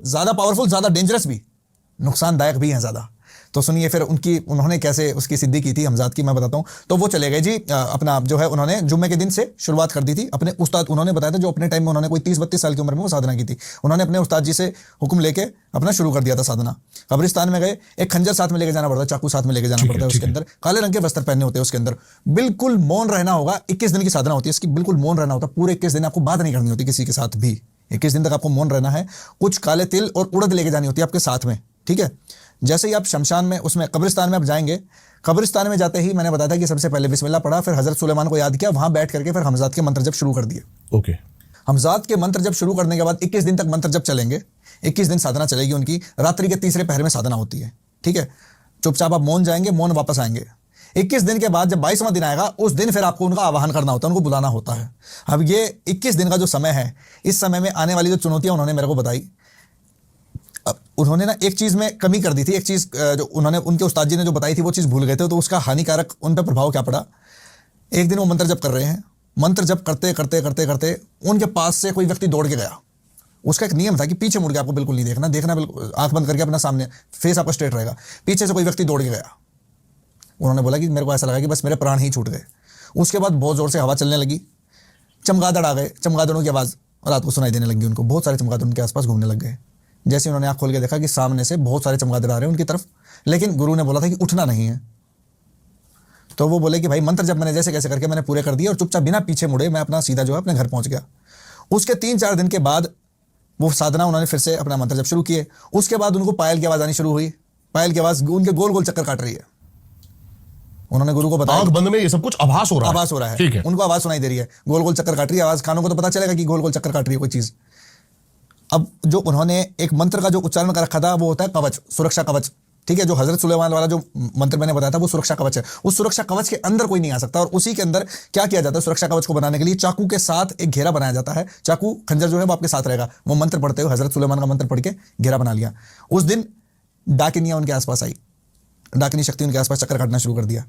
ज्यादा पावरफुल, ज्यादा डेंजरस भी, नुकसानदायक भी हैं ज्यादा। तो सुनिए फिर उन्होंने कैसे उसकी सिद्धि की थी हमजाद की, मैं बताता हूँ। तो वो चले गए जी अपना जो है, उन्होंने जुम्मे के दिन से शुरुआत कर दी थी। अपने उस्ताद, उन्होंने बताया था जो अपने टाइम में उन्होंने कोई 30-32 साल की उम्र में वो साधना की थी, उन्होंने अपने उस्ताद जी से हुक्म लेके अपना शुरू कर दिया था साधना। कब्रिस्तान में गए, एक खंजर साथ में लेके जाना पड़ता है, चाकू साथ में लेके जाना पड़ता है, उसके अंदर काले रंग के वस्त्र पहनने होते हैं, उसके अंदर बिल्कुल मौन रहना होगा। 21 दिन की साधना होती है इसकी, बिल्कुल मौन रहना होता है पूरे 21 दिन, आपको बात नहीं करनी होती किसी के साथ भी, 21 दिन तक आपको मौन रहना है। कुछ काले तिल और उड़द लेके जानी होती है आपके साथ में, ठीक है। जैसे ही आप शमशान में, उसमें कब्रिस्तान में आप जाएंगे, कब्रिस्तान में जाते ही मैंने बताया था कि सबसे पहले बिस्मिल्लाह पढ़ा, फिर हजरत सुलेमान को याद किया, वहां बैठ करके फिर हमजाद के मंत्र जब शुरू कर दिए। ओके। हमजाद के मंत्र जब शुरू करने के बाद 21 दिन तक मंत्र जब चलेंगे, 21 दिन साधना चलेगी उनकी, रात्रि के तीसरे पहर में साधना होती है, ठीक है। चुपचाप आप मौन जाएंगे, मौन वापस आएंगे। 21 दिन के बाद जब 22वां दिन आएगा, उस दिन फिर आपको उनका आवाहन करना होता है, उनको बुलाना होता है। अब ये 21 दिन का जो समय है, इस समय में आने वाली जो चुनौतियां उन्होंने मेरे को बताई, उन्होंने ना एक चीज में कमी कर दी थी, एक चीज जो उन्होंने, उनके उस्ताद जी ने जो बताई थी वो चीज भूल गए थे, तो उसका हानिकारक उन पर प्रभाव क्या पड़ा। एक दिन वो मंत्र जप कर रहे हैं, मंत्र जप करते करते करते करते उनके पास से कोई व्यक्ति दौड़ के गया। उसका एक नियम था कि पीछे मुड़ के आपको बिल्कुल नहीं देखना बिल्कुल आंख बंद करके अपना सामने फेस आपका स्ट्रेट रहेगा। पीछे से कोई व्यक्ति दौड़ के गया, उन्होंने बोला कि मेरे को ऐसा लगा कि बस मेरे प्राण ही छूट गए। उसके बाद बहुत जोर से हवा चलने लगी, चमगादड़ आ गए, चमगादड़ों की आवाज़ रात को सुनाई देने लगी उनको, बहुत सारे चमगादड़ उनके आसपास घूमने लग गए। जैसे उन्होंने आंख खोल के देखा कि सामने से बहुत सारे चमगादड़ आ रहे हैं उनकी तरफ, लेकिन गुरु ने बोला था कि उठना नहीं है। तो वो बोले कि भाई मंत्र जब मैंने जैसे कैसे करके मैंने पूरे कर दिए और चुपचाप बिना पीछे मुड़े मैं अपना सीधा जो है अपने घर पहुंच गया। उसके 3-4 दिन के बाद वो साधना उन्होंने फिर से अपना मंत्र जब शुरू किए। उसके बाद उनको पायल की आवाज़ आनी शुरू हुई, पायल की आवाज़ उनके गोल गोल चक्कर काट रही है। उन्होंने गुरु को बताया, आंख बंद में ये सब कुछ आभास हो रहा है, ठीक है। उनको आवाज़ सुनाई दे रही है, गोल गोल चक्कर काट रही है आवाज़, कानों को तो पता चलेगा कि गोल गोल चक्कर काट रही है कोई चीज़। अब जो उन्होंने एक मंत्र का जो उच्चारण कर रखा था वो होता है कवच, सुरक्षा कवच, ठीक है। जो हजरत सुलेमान वाला जो मंत्र मैंने बताया था वो सुरक्षा कवच है। उस सुरक्षा कवच के अंदर कोई नहीं आ सकता। और उसी के अंदर क्या किया जाता है, सुरक्षा कवच को बनाने के लिए चाकू के साथ एक घेरा बनाया जाता है। चाकू खंजर जो है वो आपके साथ रहेगा। वो मंत्र पढ़ते हुए हजरत सुलेमान का मंत्र पढ़ के घेरा बना लिया। उस दिन डाकिनियां उनके आसपास आई, डाकिनी शक्ति उनके आसपास चक्कर काटना शुरू कर दिया।